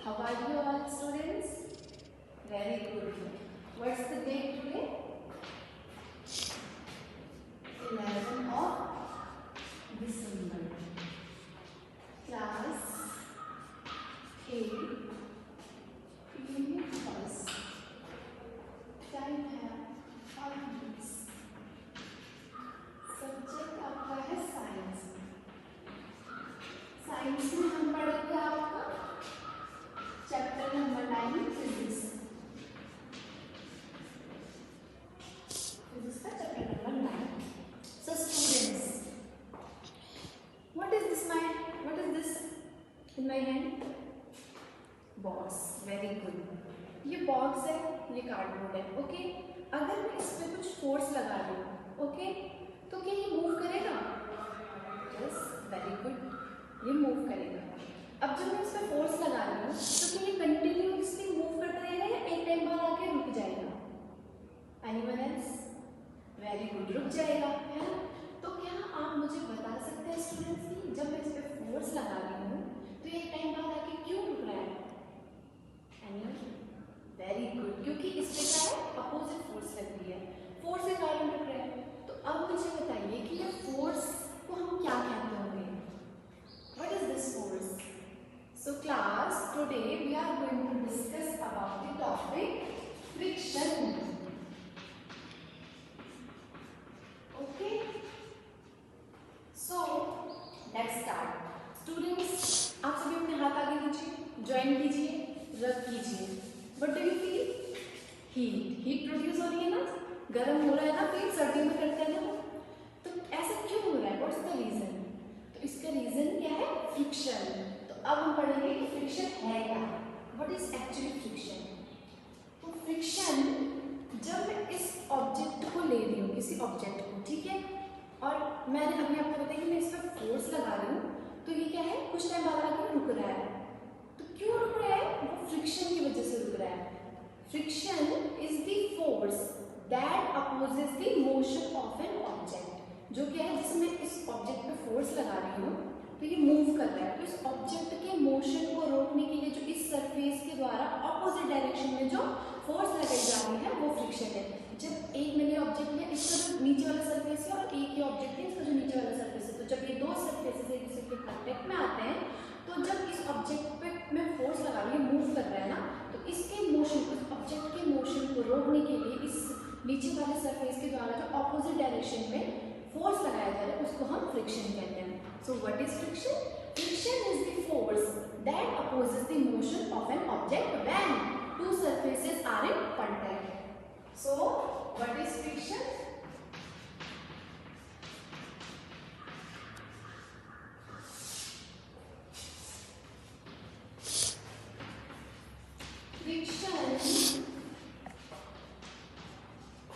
How are you all students? Very good. What's the date today? 11 of December. Class 8 Unit 1. Time है 5 minutes. Subject आपका है science. Science में हम पढ़ेंगे आपका चैप्टर नंबर 9 फिजिक्स. फिजिक्स का chapter number 9. So students, what is this in my hand? Box. Very good. ये box है, ये कार्डबोर्ड है. ओके, अगर मैं इस पे कुछ फोर्स लगा दूँ, ओके, तो क्या ये मूव करेगा? यस, वेरी गुड, ये मूव करेगा. अब जब मैं इस पे फोर्स लगा रही हूँ तो क्या ये कंटिन्यूअसली मूव करता रहेगा या एक टाइम बाद आके रुक जाएगा? Anyone else? वेरी गुड, रुक जाएगा, है ना? तो क्या आप मुझे बता सकते हैं स्टूडेंट्स कि जब मैं इस पे फोर्स लगा रही हूँ तो ये एक टाइम बाद आके क्यों रुक रहा है? एनीवन? वेरी गुड, क्योंकि इस पे क्या है? अपोजिट फोर्स लग रही है, फोर्स के कारण रुक रहा है. तो अब मुझे बताइए कि ये फोर्स को हम क्या कहते होंगे? What is this force? So class, today we are going to discuss about the topic friction. Okay, so let's start. Students, आप सभी अपने हाथ आगे कीजिए, ज्वाइन कीजिए, रब कीजिए. What do you feel? Heat produce हो रही है ना, गर्म हो रहा है ना, फिर सर्दियों में करते हैं ना. तो ऐसा क्यों हो रहा है? What's the reason? तो इसका रीजन क्या है? फ्रिक्शन. तो अब हम पढ़ेंगे कि फ्रिक्शन है क्या. What is actually friction? तो फ्रिक्शन, जब मैं इस ऑब्जेक्ट को ले रही हूँ, किसी ऑब्जेक्ट को, ठीक है, और मैंने अभी आपको बताया कि मैं इस पर फोर्स लगा रही हूँ, तो ये क्या है? कुछ टाइम बाद आकर रुक रहा है. तो क्यों रुक रहा है? वो फ्रिक्शन की वजह से रुक रहा है. Friction is the force that opposes the motion of an object. जो क्या है, जैसे मैं इस ऑब्जेक्ट पे फोर्स लगा रही हूँ तो ये मूव कर रहा है. तो इस ऑब्जेक्ट के मोशन को रोकने के लिए जो इस सरफेस के द्वारा अपोजिट डायरेक्शन में जो फोर्स लगाई जा रही है वो फ्रिक्शन है. जब एक मैंने ऑब्जेक्ट लिया, इसका जो नीचे वाला सरफेस है और एक ही ऑब्जेक्ट है इसका जो नीचे वाला सरफेस है, तो जब ये दो सरफेसेस एक दूसरे के कांटेक्ट में आते हैं, तो जब इस ऑब्जेक्ट पे मैं फोर्स लगा रही हूँ, मूव कर रहा है ना, तो इसके मोशन को, इस ऑब्जेक्ट के मोशन को रोकने के लिए इस नीचे वाले सरफेस के द्वारा जो ऑपोजिट डायरेक्शन में फोर्स लगाया जा रहा है उसको हम फ्रिक्शन कहते हैं. So what is friction? Friction is the force that opposes the motion of an object when two surfaces are in contact. So what is friction? Friction is the force that opposes the motion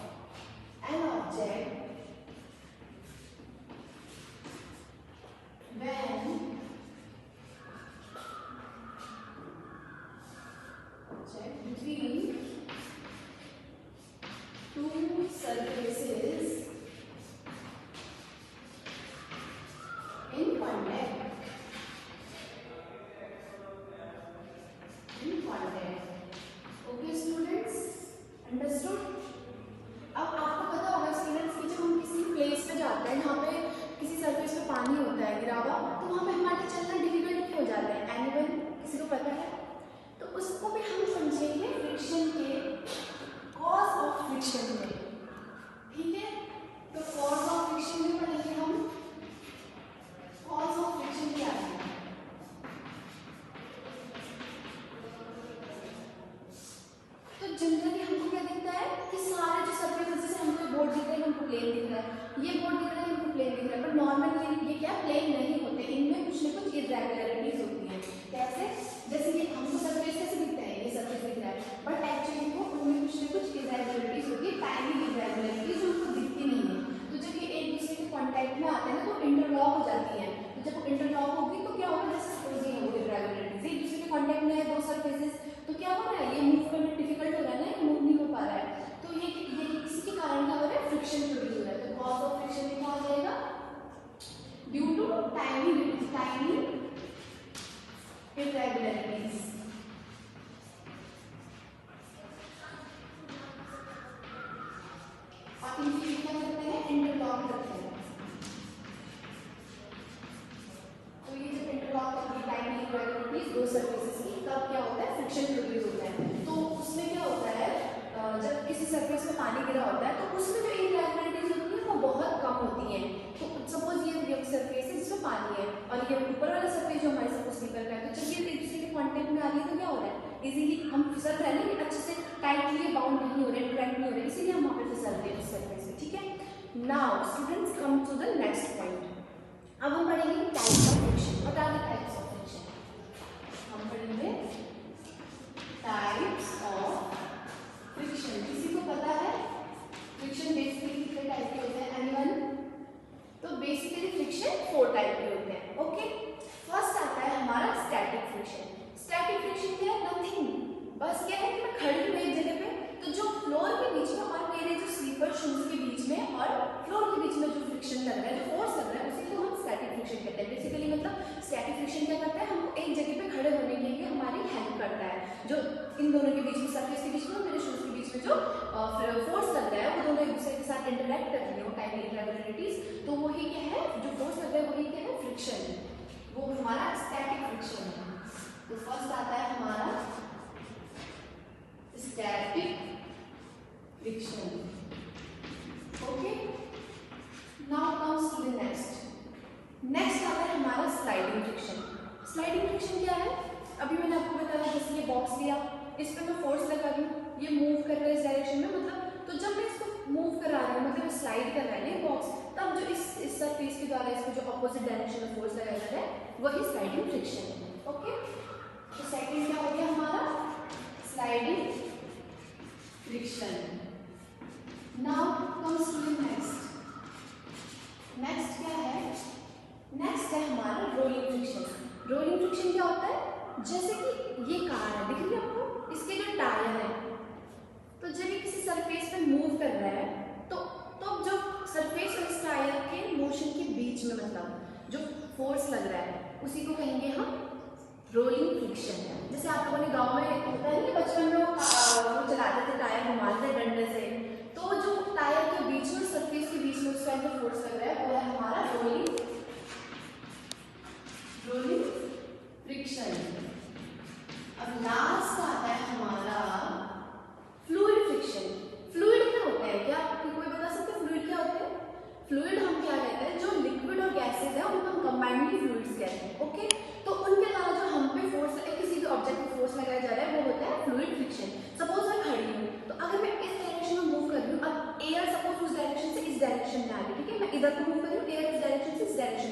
of an object when between two surfaces in contact. Okay students, understood? अब आपको पता होगा students कि जब हम किसी place पे जाते हैं जहाँ पे किसी सरफेस पे पानी होता है गिरा हुआ, तो वहाँ पे हमारे चलना डिफिकल्ट क्यों हो जाता है? एनीवन, किसी को पता है? तो उसको भी हम समझेंगे फ्रिक्शन के कॉज ऑफ फ्रिक्शन में. ठीक है, तो कॉज ऑफ फ्रिक्शन में पढ़ेंगे हम. कॉज ऑफ फ्रिक्शन क्या है? तो जनरली हमको क्या दिखता है कि सारे जो सरफेस, जैसे हमको बोर्ड दिख रहा है, हमको प्लेन दिख रहा है, ये बोर्ड दिख रहा है, हमको प्लेन दिख रहा है, पर नॉर्मली ये क्या प्लेन नहीं होते, इनमें कुछ ना कुछ इरेगुलरिटीज होती है. कैसे? जैसे कि हमको सरफेस कैसे दिखता है, ये सरफेस दिख रहा है, बट एक्चुअली वो उनमें कुछ ना कुछ इरेगुलरिटीज होती है, टाइनी इरेगुलरिटीज, उनको दिखती नहीं है. तो जब ये एक दूसरे के कांटेक्ट में आते हैं ना, तो इंटरलॉक हो जाते कांटेक्ट में है दो सरफेसेस, तो क्या हो रहा है, ये मूव करना डिफिकल्ट हो रहा है ना, ये मूव नहीं हो पा रहा है, तो ये किसी के कारण क्या हो रहा है, फ्रिक्शन प्रोड्यूस हो रहा है। तो कॉज ऑफ फ्रिक्शन में क्या हो जाएगा, ड्यू टू टाइनी irregularities। आप इनकी क्या करते हैं, इंटरलॉक करते हैं। तो ये जब इंटरलॉक करती है टाइनी irregularities दो सरफेसेस की, तब क्या होता है, फ्रिक्शन प्रोड्यूस होता है। तो उसमें क्या होता है, जब किसी सरफेस में पानी गिरा होता है तो उसमें जो इरेगुलरिटीज होती है वो बहुत कम होती है। तो सपोज ये सरफेस है जिसमें पानी है और ये ऊपर वाला सरफेस जो हमारे सपोज निकल रहा है, तो जब ये एक दूसरे के कांटेक्ट में आ रही है तो क्या हो रहा है, इजीली हम फिसल रहे हैं, अच्छे से टाइटली बाउंड नहीं हो रहे, इंटरैक्ट नहीं हो रहे, इसीलिए हम वहाँ पे फिसलते हैं उस सरफेस में, ठीक है। Now students come to the next point. अब हम पढ़ेंगे types of friction. What are the types of friction? हम पढ़ेंगे टाइप्स ऑफ फ्रिक्शन। किसी को पता है फ्रिक्शन बेसिकली कितने टाइप के होते हैं, एनीवन? तो बेसिकली फ्रिक्शन 4 टाइप के होते हैं, ओके। फर्स्ट आता है हमारा स्टैटिक फ्रिक्शन। स्टैटिक फ्रिक्शन क्या है, नथिंग, बस क्या है कि मैं खड़ी हूँ एक जगह पे, तो जो फ्लोर के बीच में और मेरे जो स्लीपर शूज के बीच में और फ्लोर के बीच में जो फ्रिक्शन लग रहा है, जो फोर्स लग रहा है, उसी को हम स्टैटिक फ्रिक्शन कहते हैं। बेसिकली मतलब स्टैटिक फ्रिक्शन क्या करता है, हमको एक जगह पे खड़े होने के लिए हमारी हेल्प करता है। जो इन दोनों के बीच में, सरफेस के बीच में और मेरे शूज के बीच में जो फोर्स लग रहा है, वो दोनों एक दूसरे के साथ इंटरैक्ट कर रही हो, टाइनी इरेगुलरिटीज, तो वही क्या है, जो फोर्स लग रहा है वही क्या है, फ्रिक्शन, वो हमारा स्टैटिक फ्रिक्शन है। तो फर्स्ट आता है हमारा static friction, okay. Now comes to the next आता है हमारा स्लाइडिंग फ्रिक्शन। स्लाइडिंग फ्रिक्शन क्या है, अभी मैंने आपको बताया, जैसे ये बॉक्स लिया, इस पे मैं फोर्स लगा रही हूँ, ये मूव कर रहा है इस डायरेक्शन में, मतलब तो जब मैं इसको मूव करा रही हूँ, मतलब स्लाइड कर रहा है ये बॉक्स, तब जो इस सरफेस के द्वारा इसको जो अपोजिट डायरेक्शन में फोर्स लगाया जा रहा है वही स्लाइडिंग फ्रिक्शन है, ओके। तो सेकंड क्या हो गया हमारा, sliding friction. Now comes to the next क्या है, नेक्स्ट है हमारा रोलिंग फ्रिक्शन। रोलिंग फ्रिक्शन क्या होता है, जैसे कि ये कार है, दिख रही है आपको, इसके जो टायर है, तो जब ये किसी सरफेस पे मूव कर रहा है, तो जो सरफेस और इस टायर के मोशन के बीच में, मतलब जो फोर्स लग रहा है, उसी को कहेंगे हम रोलिंग फ्रिक्शन। जैसे आप लोगों ने गांव में होता है ना, बचपन में वो चलाते थे, टायर घुमाते थे डंडे से, तो जो टायर के बीच में, सरफेस के बीच में उस टाइम पे फोर्स लग रहा है, वो है हमारा रोलिंग फ्रिक्शन। अब लास्ट आता है हमारा फ्लूइड फ्रिक्शन। फ्लूइड क्या होता है, क्या कोई बता सकते हैं फ्लूइड क्या होते हैं? फ्लूइड हम क्या कहते हैं, जो लिक्विड और गैसेज है उनको हम कंबाइंडली फ्लूइड्स कहते हैं, ओके। तो उनके द्वारा जो हम पे फोर्स, किसी भी ऑब्जेक्ट पे फोर्स लगाया जा रहा है, वो होता है फ्लूइड